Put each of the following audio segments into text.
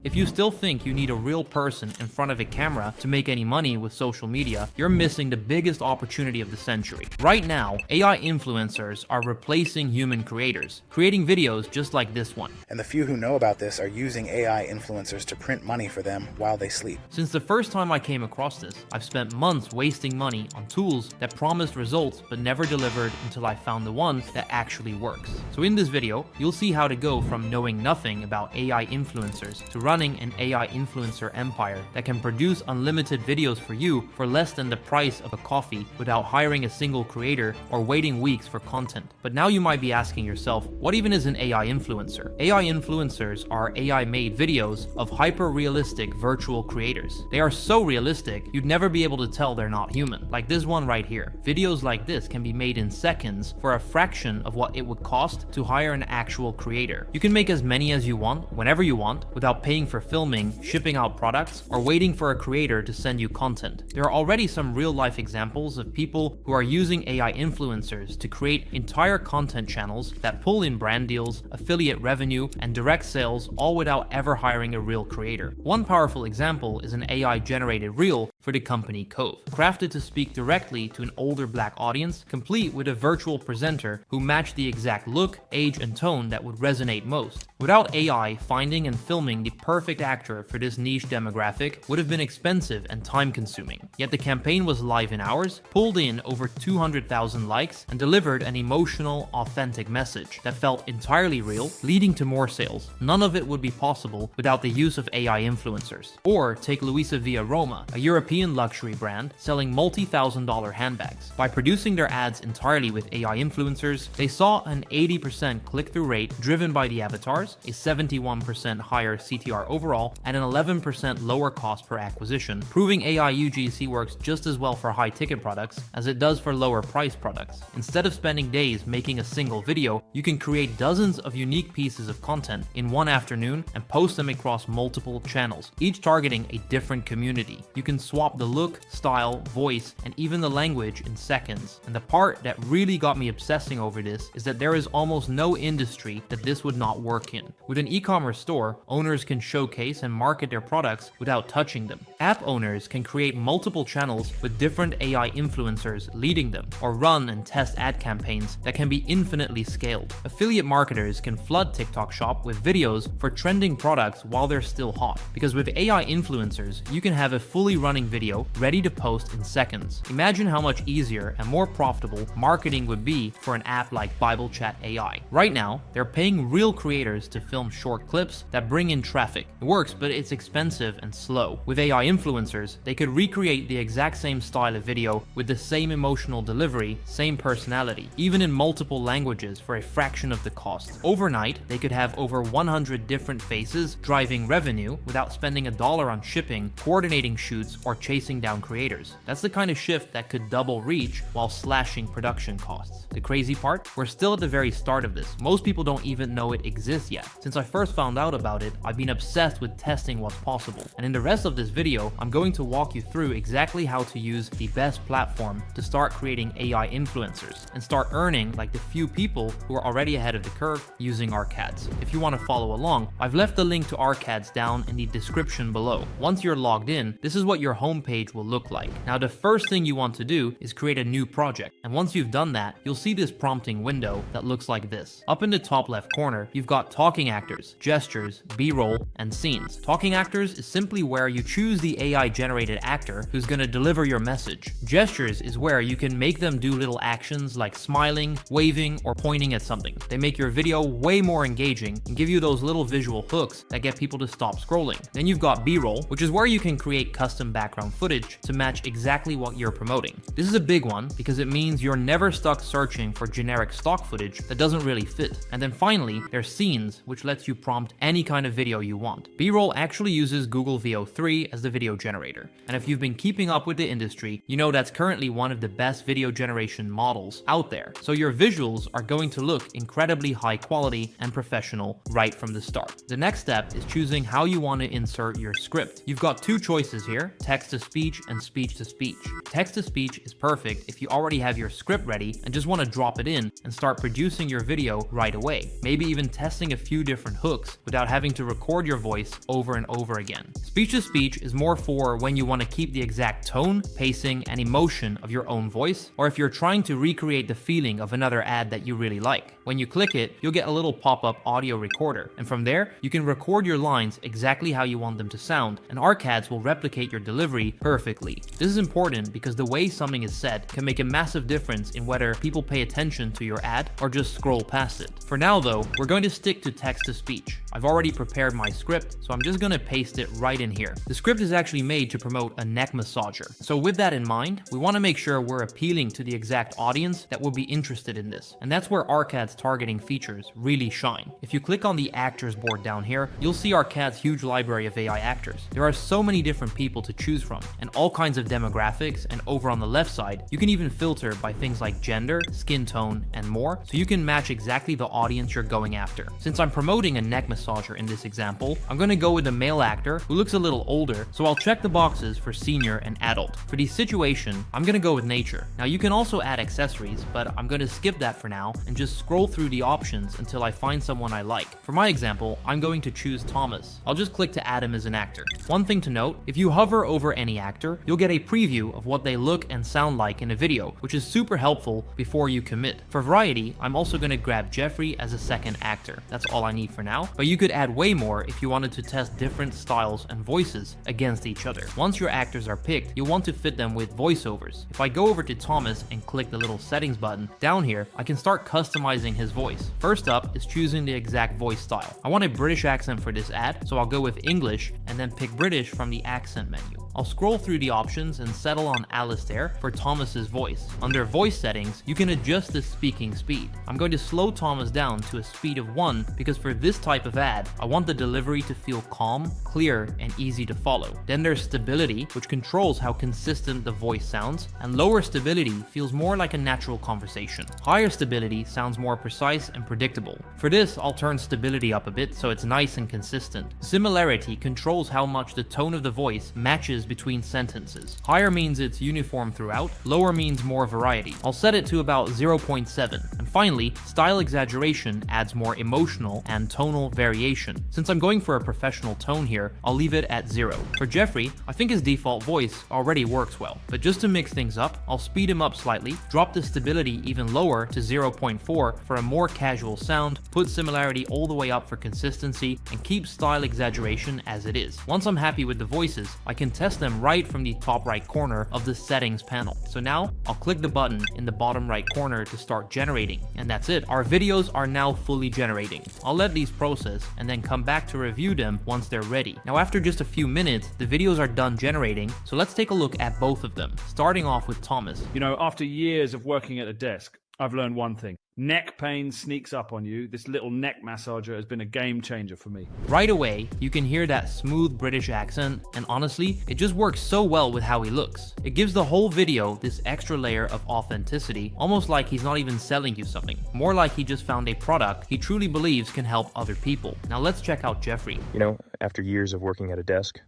If you still think you need a real person in front of a camera to make any money with social media, you're missing the biggest opportunity of the century. Right now, AI influencers are replacing human creators, creating videos just like this one. And the few who know about this are using AI influencers to print money for them while they sleep. Since the first time I came across this, I've spent months wasting money on tools that promised results but never delivered until I found the one that actually works. So in this video, you'll see how to go from knowing nothing about AI influencers to running an AI influencer empire that can produce unlimited videos for you for less than the price of a coffee without hiring a single creator or waiting weeks for content. But now you might be asking yourself, what even is an AI influencer? AI influencers are AI-made videos of hyper-realistic virtual creators. They are so realistic, you'd never be able to tell they're not human. Like this one right here. Videos like this can be made in seconds for a fraction of what it would cost to hire an actual creator. You can make as many as you want, whenever you want, without paying for filming, shipping out products, or waiting for a creator to send you content. There are already some real-life examples of people who are using AI influencers to create entire content channels that pull in brand deals, affiliate revenue, and direct sales, all without ever hiring a real creator. One powerful example is an AI-generated reel for the company Cove, crafted to speak directly to an older Black audience, complete with a virtual presenter who matched the exact look, age, and tone that would resonate most. Without AI, finding and filming the perfect actor for this niche demographic would have been expensive and time-consuming. Yet the campaign was live in hours, pulled in over 200,000 likes, and delivered an emotional, authentic message that felt entirely real, leading to more sales. None of it would be possible without the use of AI influencers. Or take Luisa Via Roma, a European luxury brand selling multi-thousand-dollar handbags. By producing their ads entirely with AI influencers, they saw an 80% click-through rate driven by the avatars, a 71% higher CTR overall, and an 11% lower cost per acquisition, proving AI UGC works just as well for high-ticket products as it does for lower-priced products. Instead of spending days making a single video, you can create dozens of unique pieces of content in one afternoon and post them across multiple channels, each targeting a different community. You can swap the look, style, voice, and even the language in seconds. And the part that really got me obsessing over this is that there is almost no industry that this would not work in. With an e-commerce store, owners can showcase and market their products without touching them. App owners can create multiple channels with different AI influencers leading them, or run and test ad campaigns that can be infinitely scaled. Affiliate marketers can flood TikTok Shop with videos for trending products while they're still hot, because with AI influencers, you can have a fully running video ready to post in seconds. Imagine how much easier and more profitable marketing would be for an app like Bible Chat AI. Right now, they're paying real creators to film short clips that bring in traffic. It works, but it's expensive and slow. With AI influencers, they could recreate the exact same style of video with the same emotional delivery, same personality, even in multiple languages for a fraction of the cost. Overnight, they could have over 100 different faces driving revenue without spending $1 on shipping, coordinating shoots, or chasing down creators. That's the kind of shift that could double reach while slashing production costs. The crazy part? We're still at the very start of this. Most people don't even know it exists yet. Since I first found out about it, I've been obsessed with testing what's possible. And in the rest of this video, I'm going to walk you through exactly how to use the best platform to start creating AI influencers and start earning like the few people who are already ahead of the curve using Arcads. If you want to follow along, I've left the link to Arcads down in the description below. Once you're logged in, this is what your homepage will look like. Now, the first thing you want to do is create a new project. And once you've done that, you'll see this prompting window that looks like this. Up in the top left corner, you've got talking actors, gestures, B-roll, and scenes. Talking actors is simply where you choose the AI-generated actor who's going to deliver your message. Gestures is where you can make them do little actions like smiling, waving, or pointing at something. They make your video way more engaging and give you those little visual hooks that get people to stop scrolling. Then you've got B-roll, which is where you can create custom background footage to match exactly what you're promoting. This is a big one because it means you're never stuck searching for generic stock footage that doesn't really fit. And then finally, there's scenes, which lets you prompt any kind of video you want. B-roll actually uses Google VO3 as the video generator. And if you've been keeping up with the industry, you know that's currently one of the best video generation models out there. So your visuals are going to look incredibly high quality and professional right from the start. The next step is choosing how you want to insert your script. You've got two choices here, text-to-speech and speech-to-speech. Text-to-speech is perfect if you already have your script ready and just want to drop it in and start producing your video right away. Maybe even testing a few different hooks without having to record your voice over and over again. Speech-to-speech is more for when you want to keep the exact tone, pacing, and emotion of your own voice, or if you're trying to recreate the feeling of another ad that you really like. When you click it, you'll get a little pop-up audio recorder, and from there, you can record your lines exactly how you want them to sound, and ARCads will replicate your delivery perfectly. This is important because the way something is said can make a massive difference in whether people pay attention to your ad or just scroll past it. For now though, we're going to stick to text-to-speech. I've already prepared my script, so I'm just going to paste it right in here. The script is actually made to promote a neck massager. So with that in mind, we want to make sure we're appealing to the exact audience that will be interested in this. And that's where ARCads targeting features really shine. If you click on the actors board down here, you'll see ARCads' huge library of AI actors. There are so many different people to choose from, and all kinds of demographics, and over on the left side, you can even filter by things like gender, skin tone, and more, so you can match exactly the audience you're going after. Since I'm promoting a neck massager in this example, I'm going to go with a male actor who looks a little older, so I'll check the boxes for senior and adult. For the situation, I'm going to go with nature. Now you can also add accessories, but I'm going to skip that for now and just scroll through the options until I find someone I like. For my example, I'm going to choose Thomas. I'll just click to add him as an actor. One thing to note, if you hover over any actor, you'll get a preview of what they look and sound like in a video, which is super helpful before you commit. For variety, I'm also going to grab Jeffrey as a second actor. That's all I need for now, but you could add way more if you wanted to test different styles and voices against each other. Once your actors are picked, you'll want to fit them with voiceovers. If I go over to Thomas and click the little settings button, down here, I can start customizing his voice. First up is choosing the exact voice style. I want a British accent for this ad, so I'll go with English and then pick British from the accent menu. I'll scroll through the options and settle on Alistair for Thomas's voice. Under voice settings, you can adjust the speaking speed. I'm going to slow Thomas down to a speed of 1 because for this type of ad, I want the delivery to feel calm, clear, and easy to follow. Then there's stability, which controls how consistent the voice sounds, and lower stability feels more like a natural conversation. Higher stability sounds more precise and predictable. For this, I'll turn stability up a bit so it's nice and consistent. Similarity controls how much the tone of the voice matches between sentences. Higher means it's uniform throughout, lower means more variety. I'll set it to about 0.7. And finally, style exaggeration adds more emotional and tonal variation. Since I'm going for a professional tone here, I'll leave it at 0. For Jeffrey, I think his default voice already works well, but just to mix things up, I'll speed him up slightly, drop the stability even lower to 0.4 for a more casual sound, put similarity all the way up for consistency, and keep style exaggeration as it is. Once I'm happy with the voices, I can test them right from the top right corner of the settings panel. So now I'll click the button in the bottom right corner to start generating, and that's it. Our videos are now fully generating. I'll let these process and then come back to review them once they're ready. Now after just a few minutes, the videos are done generating, so let's take a look at both of them, starting off with Thomas. You know, after years of working at a desk, I've learned one thing. Neck pain sneaks up on you. This little neck massager has been a game changer for me. Right away, you can hear that smooth British accent, and honestly, it just works so well with how he looks. It gives the whole video this extra layer of authenticity, almost like he's not even selling you something. More like he just found a product he truly believes can help other people. Now let's check out Jeffrey. You know, after years of working at a desk,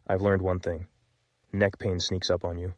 I've learned one thing. Neck pain sneaks up on you.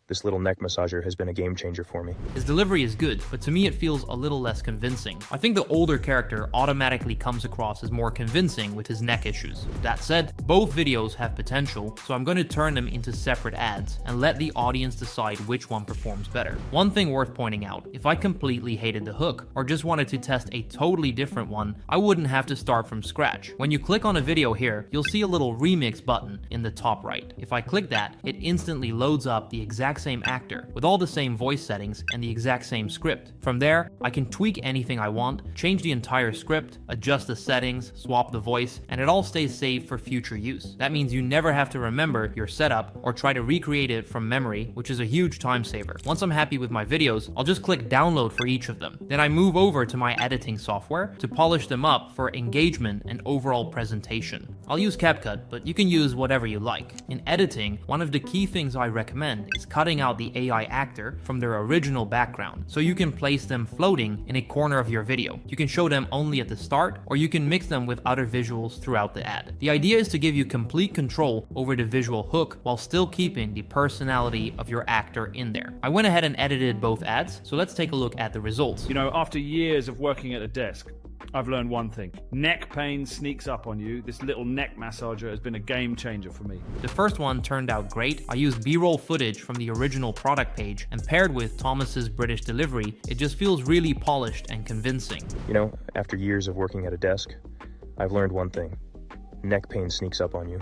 This little neck massager has been a game changer for me. His delivery is good, but to me it feels a little less convincing. I think the older character automatically comes across as more convincing with his neck issues. That said, both videos have potential, so I'm going to turn them into separate ads and let the audience decide which one performs better. One thing worth pointing out, if I completely hated the hook or just wanted to test a totally different one, I wouldn't have to start from scratch. When you click on a video here, you'll see a little remix button in the top right. If I click that, it instantly loads up the exact same actor with all the same voice settings and the exact same script. From there, I can tweak anything I want, change the entire script, adjust the settings, swap the voice, and it all stays saved for future use. That means you never have to remember your setup or try to recreate it from memory, which is a huge time saver. Once I'm happy with my videos, I'll just click download for each of them. Then I move over to my editing software to polish them up for engagement and overall presentation. I'll use CapCut, but you can use whatever you like. In editing, one of the key things I recommend is cutting out the AI actor from their original background, so you can place them floating in a corner of your video. You can show them only at the start, or you can mix them with other visuals throughout the ad. The idea is to give you complete control over the visual hook while still keeping the personality of your actor in there. I went ahead and edited both ads, so let's take a look at the results. You know, after years of working at a desk, I've learned one thing. Neck pain sneaks up on you. This little neck massager has been a game changer for me. The first one turned out great. I used B-roll footage from the original product page, and paired with Thomas's British delivery, it just feels really polished and convincing. You know, after years of working at a desk, I've learned one thing. Neck pain sneaks up on you.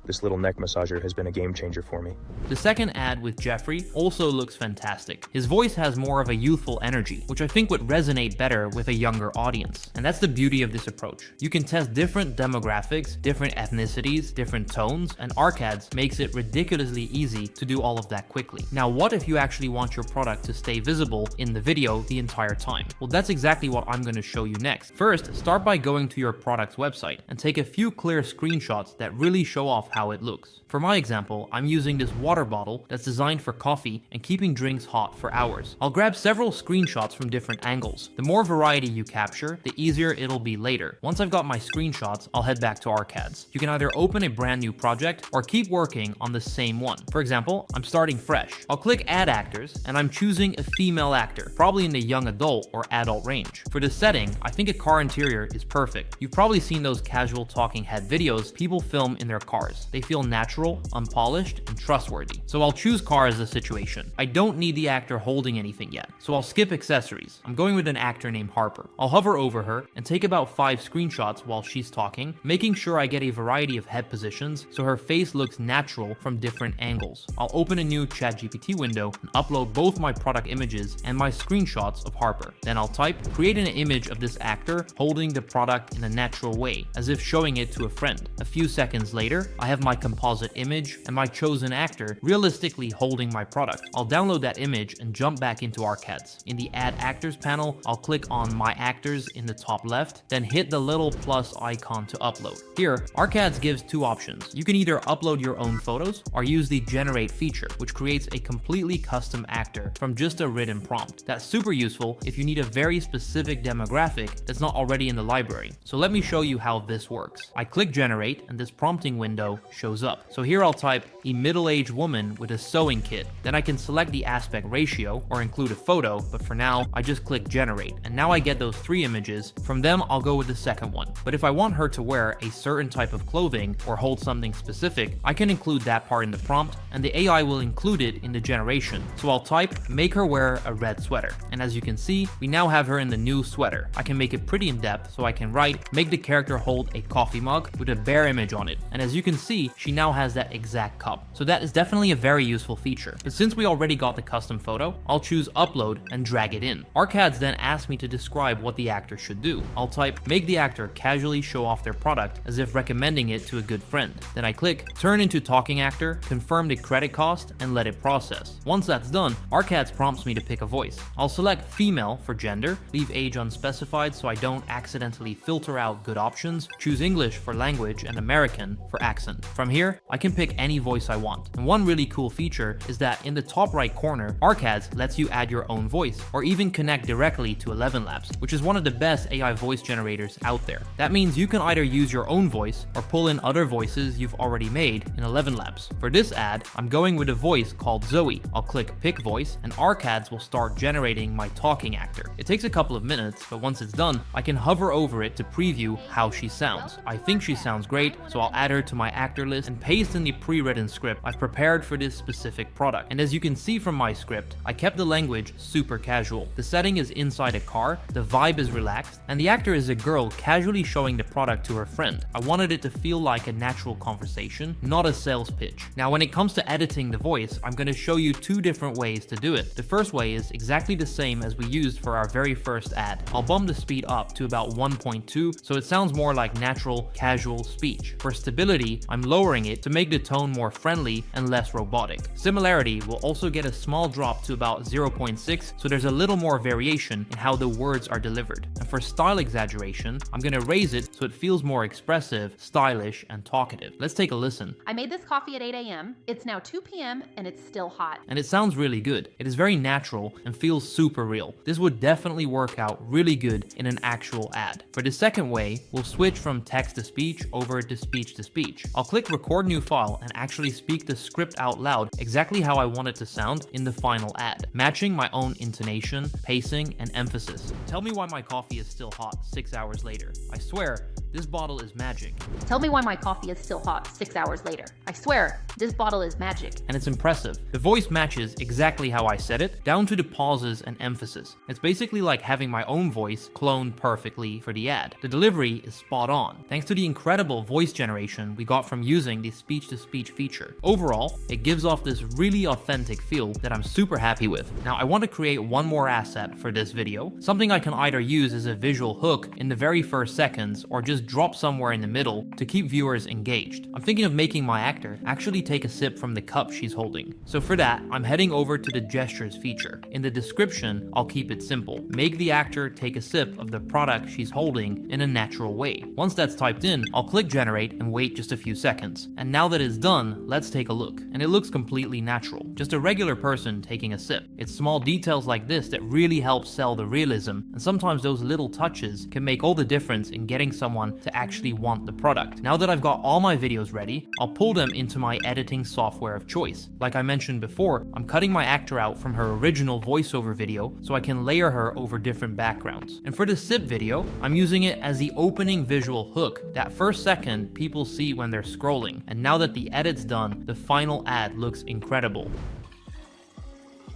This little neck massager has been a game changer for me. The second ad with Jeffrey also looks fantastic. His voice has more of a youthful energy, which I think would resonate better with a younger audience. And that's the beauty of this approach. You can test different demographics, different ethnicities, different tones, and ARCADS makes it ridiculously easy to do all of that quickly. Now, what if you actually want your product to stay visible in the video the entire time? Well, that's exactly what I'm going to show you next. First, start by going to your product's website and take a few clear screenshots that really show off how it looks. For my example, I'm using this water bottle that's designed for coffee and keeping drinks hot for hours. I'll grab several screenshots from different angles. The more variety you capture, the easier it'll be later. Once I've got my screenshots, I'll head back to ARCADS. You can either open a brand new project or keep working on the same one. For example, I'm starting fresh. I'll click Add Actors and I'm choosing a female actor, probably in the young adult or adult range. For this setting, I think a car interior is perfect. You've probably seen those casual talking head videos people film in their cars. They feel natural, unpolished, and trustworthy. So I'll choose car as the situation. I don't need the actor holding anything yet, so I'll skip accessories. I'm going with an actor named Harper. I'll hover over her and take about 5 screenshots while she's talking, making sure I get a variety of head positions so her face looks natural from different angles. I'll open a new ChatGPT window and upload both my product images and my screenshots of Harper. Then I'll type, create an image of this actor holding the product in a natural way, as if showing it to a friend. A few seconds later, I have my composite image and my chosen actor realistically holding my product. I'll download that image and jump back into ARCADS. In the Add Actors panel, I'll click on My Actors in the top left, then hit the little plus icon to upload. Here, ARCADS gives 2 options. You can either upload your own photos or use the Generate feature, which creates a completely custom actor from just a written prompt. That's super useful if you need a very specific demographic that's not already in the library. So let me show you how this works. I click Generate and this prompting window shows up. So here I'll type a middle-aged woman with a sewing kit. Then I can select the aspect ratio or include a photo, but for now I just click Generate, and now I get those 3 images. From them I'll go with the second one. But if I want her to wear a certain type of clothing or hold something specific, I can include that part in the prompt and the AI will include it in the generation. So I'll type make her wear a red sweater, and as you can see, we now have her in the new sweater. I can make it pretty in depth, so I can write make the character hold a coffee mug with a bear image on it, and as you can see, she now has that exact cup. So that is definitely a very useful feature. But since we already got the custom photo, I'll choose upload and drag it in. ARCADS then asks me to describe what the actor should do. I'll type make the actor casually show off their product as if recommending it to a good friend. Then I click turn into talking actor, confirm the credit cost, and let it process. Once that's done, ARCADS prompts me to pick a voice. I'll select female for gender, leave age unspecified so I don't accidentally filter out good options, choose English for language and American for accent. From here, I can pick any voice I want. And one really cool feature is that in the top right corner, ARCADS lets you add your own voice or even connect directly to 11 Labs, which is one of the best AI voice generators out there. That means you can either use your own voice or pull in other voices you've already made in 11 Labs. For this ad, I'm going with a voice called Zoe. I'll click pick voice and ARCADS will start generating my talking actor. It takes a couple of minutes, but once it's done, I can hover over it to preview how she sounds. I think she sounds great, so I'll add her to my actor list and paste in the pre-written script I've prepared for this specific product. And as you can see from my script, I kept the language super casual. The setting is inside a car, the vibe is relaxed, and the actor is a girl casually showing the product to her friend. I wanted it to feel like a natural conversation, not a sales pitch. Now, when it comes to editing the voice, I'm going to show you 2 different ways to do it. The first way is exactly the same as we used for our very first ad. I'll bump the speed up to about 1.2 so it sounds more like natural, casual speech. For stability, I'm lowering it to make the tone more friendly and less robotic. Similarity will also get a small drop to about 0.6 so there's a little more variation in how the words are delivered. And for style exaggeration, I'm going to raise it so it feels more expressive, stylish, and talkative. Let's take a listen. I made this coffee at 8 a.m. It's now 2 p.m. and it's still hot. And it sounds really good. It is very natural and feels super real. This would definitely work out really good in an actual ad. For the second way, we'll switch from text to speech over to speech to speech. I'll I'll click record new file and actually speak the script out loud exactly how I want it to sound in the final ad, matching my own intonation, pacing, and emphasis. Tell me why my coffee is still hot 6 hours later. I swear, this bottle is magic. Tell me why my coffee is still hot 6 hours later. I swear, this bottle is magic. And it's impressive. The voice matches exactly how I said it, down to the pauses and emphasis. It's basically like having my own voice cloned perfectly for the ad. The delivery is spot on, thanks to the incredible voice generation we got from using the speech-to-speech feature. Overall, it gives off this really authentic feel that I'm super happy with. Now, I want to create one more asset for this video, something I can either use as a visual hook in the very first seconds or just drop somewhere in the middle to keep viewers engaged. I'm thinking of making my actor actually take a sip from the cup she's holding. So for that, I'm heading over to the gestures feature. In the description, I'll keep it simple. Make the actor take a sip of the product she's holding in a natural way. Once that's typed in, I'll click generate and wait just a few seconds. And now that it's done, let's take a look. And it looks completely natural. Just a regular person taking a sip. It's small details like this that really help sell the realism, and sometimes those little touches can make all the difference in getting someone to actually want the product. Now that I've got all my videos ready, I'll pull them into my editing software of choice. Like I mentioned before, I'm cutting my actor out from her original voiceover video so I can layer her over different backgrounds. And for the sip video, I'm using it as the opening visual hook, that first second people see when they're scrolling. And now that the edit's done, the final ad looks incredible.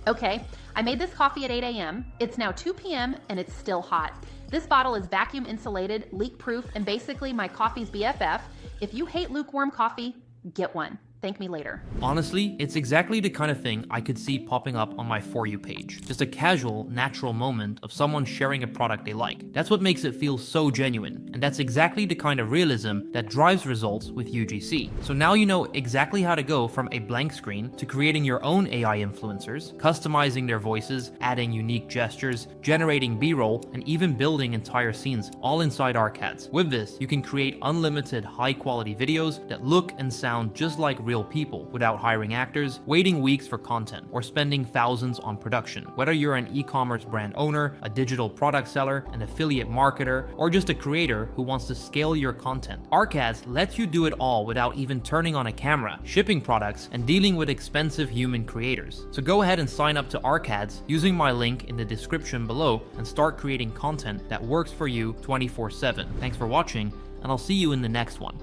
Okay, I made this coffee at 8 a.m. It's now 2 p.m. and it's still hot. This bottle is vacuum insulated, leak proof, and basically my coffee's BFF. If you hate lukewarm coffee, get one. Thank me later. Honestly, it's exactly the kind of thing I could see popping up on my For You page. Just a casual, natural moment of someone sharing a product they like. That's what makes it feel so genuine, and that's exactly the kind of realism that drives results with UGC. So now you know exactly how to go from a blank screen to creating your own AI influencers, customizing their voices, adding unique gestures, generating B-roll, and even building entire scenes all inside ArcAds. With this, you can create unlimited high-quality videos that look and sound just like real people without hiring actors, waiting weeks for content, or spending thousands on production. Whether you're an e-commerce brand owner, a digital product seller, an affiliate marketer, or just a creator who wants to scale your content, ArcAds lets you do it all without even turning on a camera, shipping products, and dealing with expensive human creators. So go ahead and sign up to ArcAds using my link in the description below and start creating content that works for you 24/7. Thanks for watching, and I'll see you in the next one.